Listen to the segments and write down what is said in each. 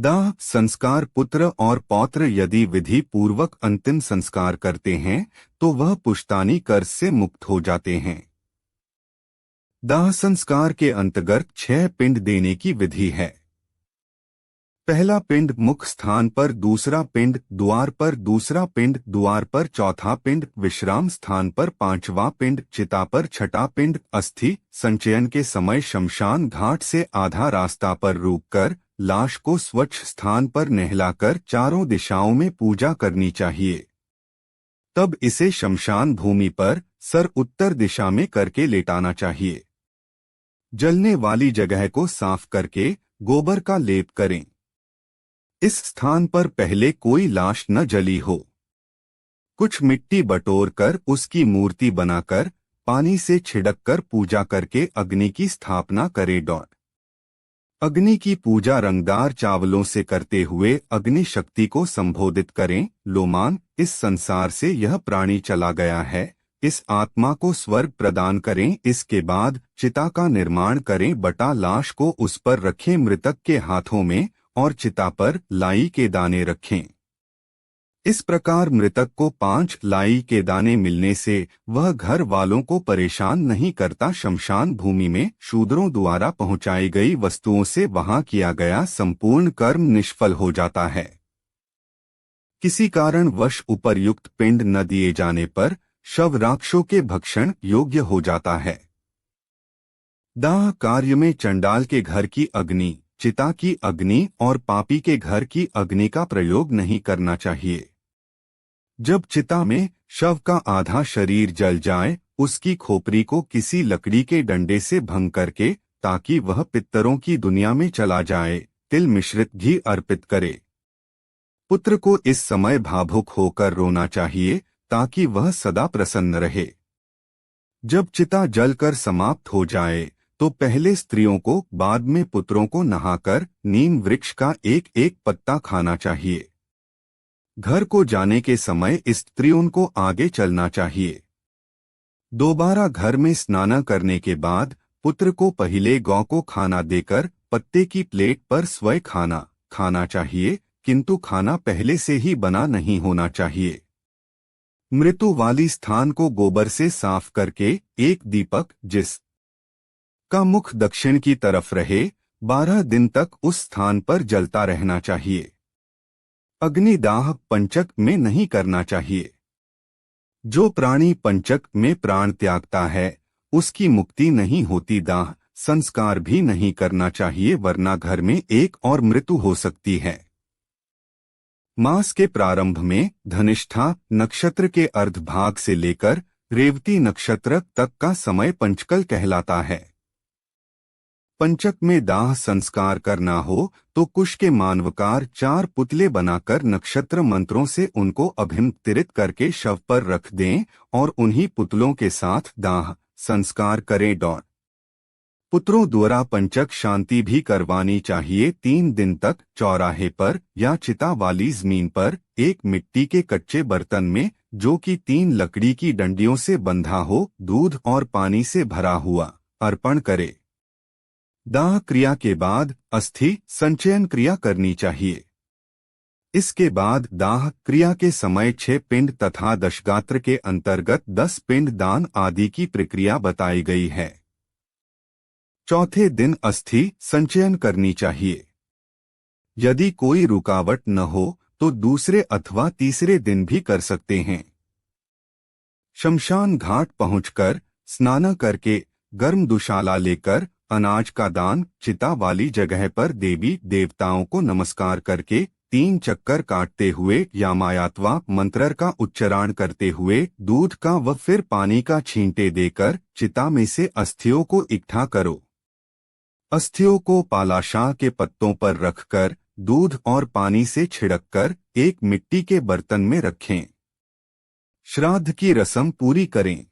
दाह संस्कार पुत्र और पौत्र यदि विधि पूर्वक अंतिम संस्कार करते हैं तो वह पुश्तानी कर्ज से मुक्त हो जाते हैं। दाह संस्कार के अंतर्गत 6 पिंड देने की विधि है। पहला पिंड मुख स्थान पर, दूसरा पिंड द्वार पर, दूसरा पिंड द्वार पर, चौथा पिंड विश्राम स्थान पर, पांचवा पिंड चिता पर, छठा पिंड अस्थि संचयन के समय शमशान घाट से आधा रास्ता पर रोककर लाश को स्वच्छ स्थान पर नहलाकर चारों दिशाओं में पूजा करनी चाहिए। तब इसे शमशान भूमि पर सर उत्तर दिशा में करके लेटाना चाहिए। जलने वाली जगह को साफ करके गोबर का लेप करें। इस स्थान पर पहले कोई लाश न जली हो। कुछ मिट्टी बटोर कर उसकी मूर्ति बनाकर पानी से छिड़ककर पूजा करके अग्नि की स्थापना करें। अग्नि की पूजा रंगदार चावलों से करते हुए अग्नि शक्ति को संबोधित करें। लोमान, इस संसार से यह प्राणी चला गया है, इस आत्मा को स्वर्ग प्रदान करें। इसके बाद चिता का निर्माण करें। बटा लाश को उस पर रखें मृतक के हाथों में और चिता पर लाई के दाने रखें। इस प्रकार मृतक को 5 लाई के दाने मिलने से वह घर वालों को परेशान नहीं करता। शमशान भूमि में शूद्रों द्वारा पहुंचाई गई वस्तुओं से वहां किया गया संपूर्ण कर्म निष्फल हो जाता है। किसी कारणवश उपर्युक्त पिंड न दिए जाने पर शव राक्षसों के भक्षण योग्य हो जाता है। दाह कार्य में चंडाल के घर की अग्नि, चिता की अग्नि और पापी के घर की अग्नि का प्रयोग नहीं करना चाहिए। जब चिता में शव का आधा शरीर जल जाए, उसकी खोपड़ी को किसी लकड़ी के डंडे से भंग करके, ताकि वह पितरों की दुनिया में चला जाए, तिल मिश्रित घी अर्पित करे। पुत्र को इस समय भावुक होकर रोना चाहिए ताकि वह सदा प्रसन्न रहे। जब चिता जलकर समाप्त हो जाए तो पहले स्त्रियों को, बाद में पुत्रों को नहाकर नीम वृक्ष का एक एक पत्ता खाना चाहिए। घर को जाने के समय स्त्रियों को आगे चलना चाहिए। दोबारा घर में स्नान करने के बाद पुत्र को पहले गौ को खाना देकर पत्ते की प्लेट पर स्वयं खाना चाहिए, किंतु खाना पहले से ही बना नहीं होना चाहिए। मृत्यु वाली स्थान को गोबर से साफ करके एक दीपक जिस का मुख दक्षिण की तरफ रहे 12 दिन तक उस स्थान पर जलता रहना चाहिए। अग्निदाह पंचक में नहीं करना चाहिए। जो प्राणी पंचक में प्राण त्यागता है उसकी मुक्ति नहीं होती। दाह संस्कार भी नहीं करना चाहिए, वरना घर में एक और मृत्यु हो सकती है। मास के प्रारंभ में धनिष्ठा नक्षत्र के अर्धभाग से लेकर रेवती नक्षत्र तक का समय पंचकल कहलाता है। पंचक में दाह संस्कार करना हो तो कुश के मानवकार 4 पुतले बनाकर नक्षत्र मंत्रों से उनको अभिमंत्रित करके शव पर रख दें और उन्हीं पुतलों के साथ दाह संस्कार करें। पुत्रों द्वारा पंचक शांति भी करवानी चाहिए। 3 दिन तक चौराहे पर या चिता वाली जमीन पर एक मिट्टी के कच्चे बर्तन में, जो कि 3 लकड़ी की डंडियों से बंधा हो, दूध और पानी से भरा हुआ अर्पण करे। दाह क्रिया के बाद अस्थि संचयन क्रिया करनी चाहिए। इसके बाद दाह क्रिया के समय 6 पिंड तथा दशगात्र के अंतर्गत 10 पिंड दान आदि की प्रक्रिया बताई गई है। चौथे दिन अस्थि संचयन करनी चाहिए। यदि कोई रुकावट न हो तो दूसरे अथवा तीसरे दिन भी कर सकते हैं। शमशान घाट पहुंचकर स्नान करके गर्म दुशाला लेकर अनाज का दान, चिता वाली जगह पर देवी देवताओं को नमस्कार करके 3 चक्कर काटते हुए या मायात्वा मंत्र का उच्चारण करते हुए दूध का व फिर पानी का छींटे देकर चिता में से अस्थियों को इकट्ठा करो। अस्थियों को पालाशाह के पत्तों पर रखकर दूध और पानी से छिड़ककर एक मिट्टी के बर्तन में रखें। श्राद्ध की रस्म पूरी करें।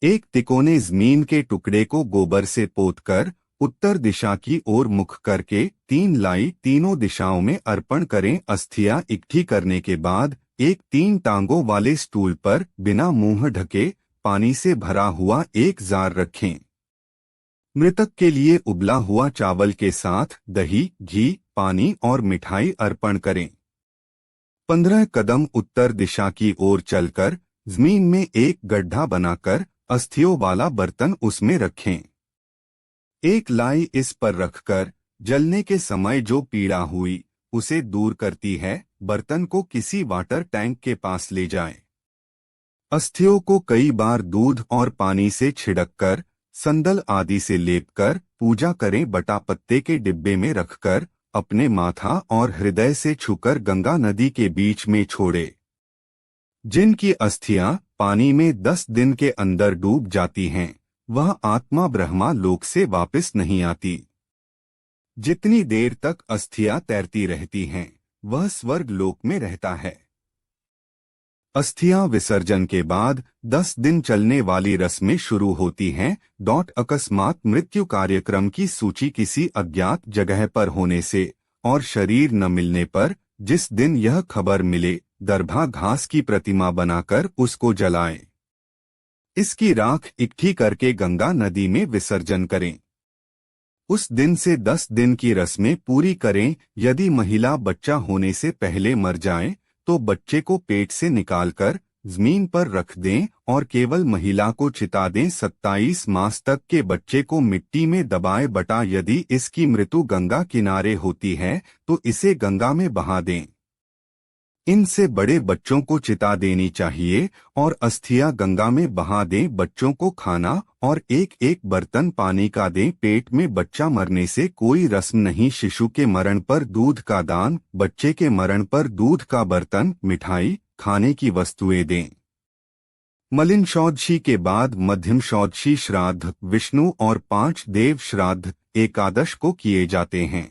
एक तिकोने जमीन के टुकड़े को गोबर से पोतकर उत्तर दिशा की ओर मुख करके 3 लाई तीनों दिशाओं में अर्पण करें। अस्थियां इकट्ठी करने के बाद एक 3 टांगों वाले स्टूल पर बिना मुंह ढके पानी से भरा हुआ एक जार रखें। मृतक के लिए उबला हुआ चावल के साथ दही, घी, पानी और मिठाई अर्पण करें। 15 कदम उत्तर दिशा की ओर चलकर जमीन में एक गड्ढा बनाकर अस्थियों वाला बर्तन उसमें रखें। एक लाई इस पर रखकर जलने के समय जो पीड़ा हुई उसे दूर करती है, बर्तन को किसी वाटर टैंक के पास ले जाएं। अस्थियों को कई बार दूध और पानी से छिड़ककर, संदल आदि से लेपकर पूजा करें। बटा पत्ते के डिब्बे में रखकर अपने माथा और हृदय से छूकर गंगा नदी के बीच में छोड़े। जिनकी अस्थियां पानी में 10 दिन के अंदर डूब जाती हैं, वह आत्मा ब्रह्मा लोक से वापस नहीं आती। जितनी देर तक अस्थियां तैरती रहती हैं, वह स्वर्ग लोक में रहता है। अस्थियां विसर्जन के बाद 10 दिन चलने वाली रस्में शुरू होती हैं। अकस्मात मृत्यु कार्यक्रम की सूची किसी अज्ञात जगह पर होने से और शरीर न मिलने पर जिस दिन यह खबर मिले, दरभा घास की प्रतिमा बनाकर उसको जलाएं। इसकी राख इकट्ठी करके गंगा नदी में विसर्जन करें। उस दिन से 10 दिन की रस्में पूरी करें। यदि महिला बच्चा होने से पहले मर जाए तो बच्चे को पेट से निकालकर जमीन पर रख दें और केवल महिला को चिता दें। 27 मास तक के बच्चे को मिट्टी में दबाए। बटा यदि इसकी मृत्यु गंगा किनारे होती है तो इसे गंगा में बहा दें। इनसे बड़े बच्चों को चिता देनी चाहिए और अस्थियां गंगा में बहा दें। बच्चों को खाना और एक एक बर्तन पानी का दें। पेट में बच्चा मरने से कोई रस्म नहीं। शिशु के मरण पर दूध का दान, बच्चे के मरण पर दूध का बर्तन, मिठाई, खाने की वस्तुएं दें। मलिन शौदशी के बाद मध्यम शौदशी श्राद्ध, विष्णु और 5 देव श्राद्ध एकादश को किए जाते हैं।